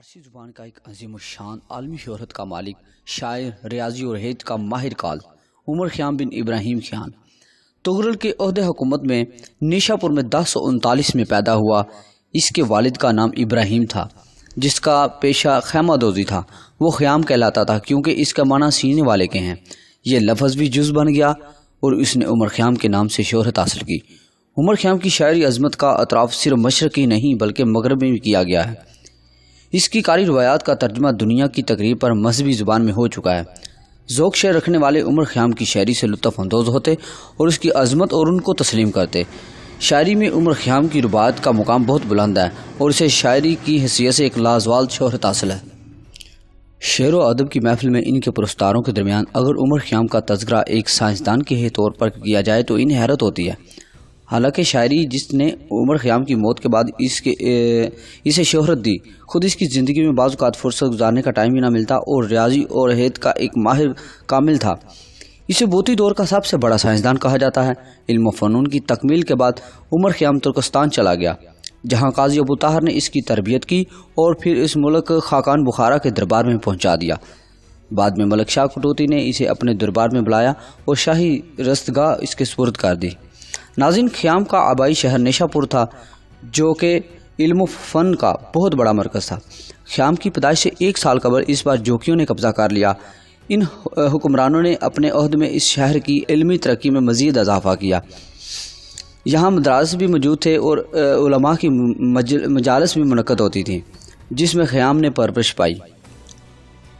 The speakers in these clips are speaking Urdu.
فارسی زبان کا ایک عظیم الشان عالمی شہرت کا مالک شاعر ریاضی اور ہیت کا ماہر کال عمر خیام بن ابراہیم خیام تغرل کے عہدہ حکومت میں نیشا پور میں 1039 میں پیدا ہوا۔ اس کے والد کا نام ابراہیم تھا جس کا پیشہ خیمہ دوزی تھا۔ وہ خیام کہلاتا تھا کیونکہ اس کا معنی سینے والے کے ہیں۔ یہ لفظ بھی جز بن گیا اور اس نے عمر خیام کے نام سے شہرت حاصل کی۔ عمر خیام کی شاعری عظمت کا اطراف صرف مشرق ہی نہیں بلکہ مغرب میں بھی کیا گیا ہے۔ اس کی قاری روایات کا ترجمہ دنیا کی تقریب پر مذہبی زبان میں ہو چکا ہے۔ ذوق شعر رکھنے والے عمر خیام کی شاعری سے لطف اندوز ہوتے اور اس کی عظمت اور ان کو تسلیم کرتے۔ شاعری میں عمر خیام کی روایت کا مقام بہت بلند ہے اور اسے شاعری کی حیثیت سے ایک لازوال شہرت حاصل ہے۔ شعر و ادب کی محفل میں ان کے پرستاروں کے درمیان اگر عمر خیام کا تذکرہ ایک سائنسدان کے طور پر کیا جائے تو انہیں حیرت ہوتی ہے۔ حالانکہ شاعری جس نے عمر خیام کی موت کے بعد اسے شہرت دی، خود اس کی زندگی میں بعض اوقات فرصت گزارنے کا ٹائم ہی نہ ملتا اور ریاضی اور ہیت کا ایک ماہر کامل تھا۔ اسے بوتی دور کا سب سے بڑا سائنسدان کہا جاتا ہے۔ علم و فنون کی تکمیل کے بعد عمر خیام ترکستان چلا گیا جہاں قاضی ابو طاہر نے اس کی تربیت کی اور پھر اس ملک خاقان بخارا کے دربار میں پہنچا دیا۔ بعد میں ملک شاہ کٹوتی نے اسے اپنے دربار میں بلایا اور شاہی رستگاہ اس کے سپرد کر دی۔ ناظرین، خیام کا آبائی شہر نیشا پور تھا جو کہ علم و فن کا بہت بڑا مرکز تھا۔ خیام کی پیدائش سے 1 سال قبل اس بار جوکیوں نے قبضہ کر لیا۔ ان حکمرانوں نے اپنے عہد میں اس شہر کی علمی ترقی میں مزید اضافہ کیا۔ یہاں مدارس بھی موجود تھے اور علماء کی مجالس بھی منعقد ہوتی تھیں جس میں خیام نے پرورش پائی۔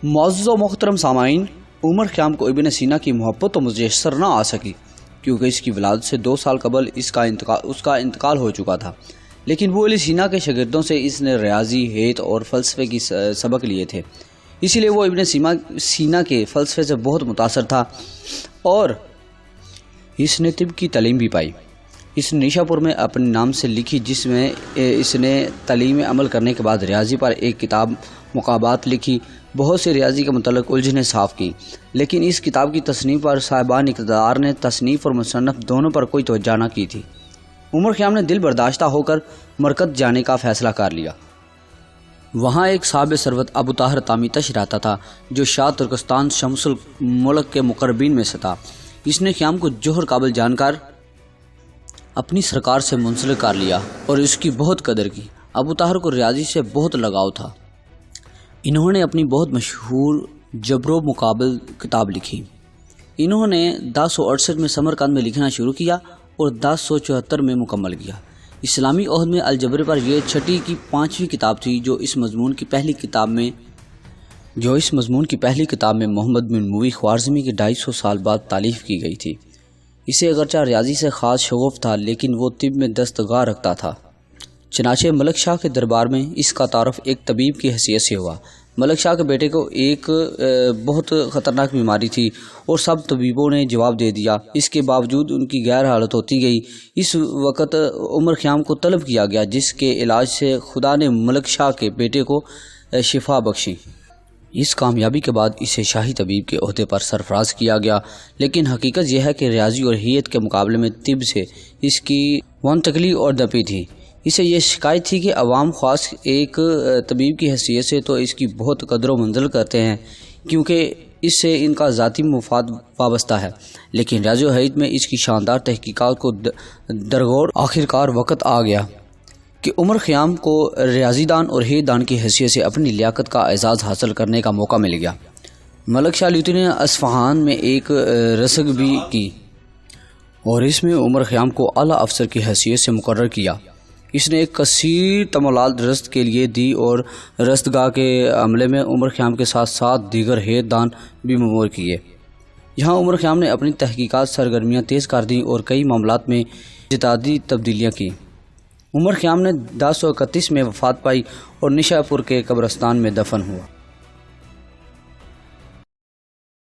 معزز و محترم سامعین، عمر خیام کو ابن سینا کی محبت تو میسر نہ آ سکی کیونکہ اس کی ولادت سے 2 سال قبل اس کا انتقال ہو چکا تھا، لیکن وہ ابن سینا کے شاگردوں سے اس نے ریاضی، ہیت اور فلسفے کی سبق لیے تھے، اسی لیے وہ ابن سینا کے فلسفے سے بہت متاثر تھا اور اس نے طب کی تعلیم بھی پائی۔ اس نے نیشا پور میں اپنے نام سے لکھی جس میں اس نے تعلیم عمل کرنے کے بعد ریاضی پر ایک کتاب مقابات لکھی۔ بہت سے ریاضی کے متعلق الجھنیں صاف کی، لیکن اس کتاب کی تصنیف پر صاحبان اقتدار نے تصنیف اور مصنف دونوں پر کوئی توجہ نہ کی تھی۔ عمر خیام نے دل برداشتہ ہو کر مرکز جانے کا فیصلہ کر لیا۔ وہاں ایک صاحب ثروت ابو طاہر تامیتش رہتا تھا جو شاہ ترکستان شمس الملک کے مقربین میں سے تھا۔ اس نے خیام کو جوہر قابل جان کر اپنی سرکار سے منسلک کر لیا اور اس کی بہت قدر کی۔ ابو طاہر کو ریاضی سے بہت لگاؤ تھا۔ انہوں نے اپنی بہت مشہور جبر و مقابل کتاب لکھی۔ انہوں نے 1068 میں سمرقند میں لکھنا شروع کیا اور 1074 میں مکمل کیا۔ اسلامی عہد میں الجبر پر یہ چھٹی کی 5ویں کتاب تھی جو اس مضمون کی پہلی کتاب میں محمد بن موی خوارزمی کے 250 سال بعد تالیف کی گئی تھی۔ اسے اگرچہ ریاضی سے خاص شغف تھا لیکن وہ طب میں دستگاہ رکھتا تھا۔ چنانچہ ملک شاہ کے دربار میں اس کا تعارف ایک طبیب کی حیثیت سے ہوا۔ ملک شاہ کے بیٹے کو ایک بہت خطرناک بیماری تھی اور سب طبیبوں نے جواب دے دیا، اس کے باوجود ان کی غیر حالت ہوتی گئی۔ اس وقت عمر خیام کو طلب کیا گیا جس کے علاج سے خدا نے ملک شاہ کے بیٹے کو شفا بخشی۔ اس کامیابی کے بعد اسے شاہی طبیب کے عہدے پر سرفراز کیا گیا، لیکن حقیقت یہ ہے کہ ریاضی اور ہیت کے مقابلے میں طب سے اس کی منتقلی اور دپی تھی۔ اسے یہ شکایت تھی کہ عوام خاص ایک طبیب کی حیثیت سے تو اس کی بہت قدر و منزل کرتے ہیں کیونکہ اس سے ان کا ذاتی مفاد وابستہ ہے، لیکن ریاضی و ہیت میں اس کی شاندار تحقیقات کو درگور آخرکار وقت آ گیا کہ عمر خیام کو ریاضی دان اور ہیت دان کی حیثیت سے اپنی لیاقت کا اعزاز حاصل کرنے کا موقع مل گیا۔ ملک شاہ لوتی نے اصفہان میں ایک رسگ بھی کی اور اس میں عمر خیام کو اعلیٰ افسر کی حیثیت سے مقرر کیا۔ اس نے ایک کثیر تمویلات رست کے لیے دی اور رستگاہ کے عملے میں عمر خیام کے ساتھ ساتھ دیگر ہیت دان بھی ممور کیے۔ یہاں عمر خیام نے اپنی تحقیقات سرگرمیاں تیز کر دیں اور کئی معاملات میں جدید تبدیلیاں کی۔ عمر خیام نے 1031 میں وفات پائی اور نیشا پور کے قبرستان میں دفن ہوا۔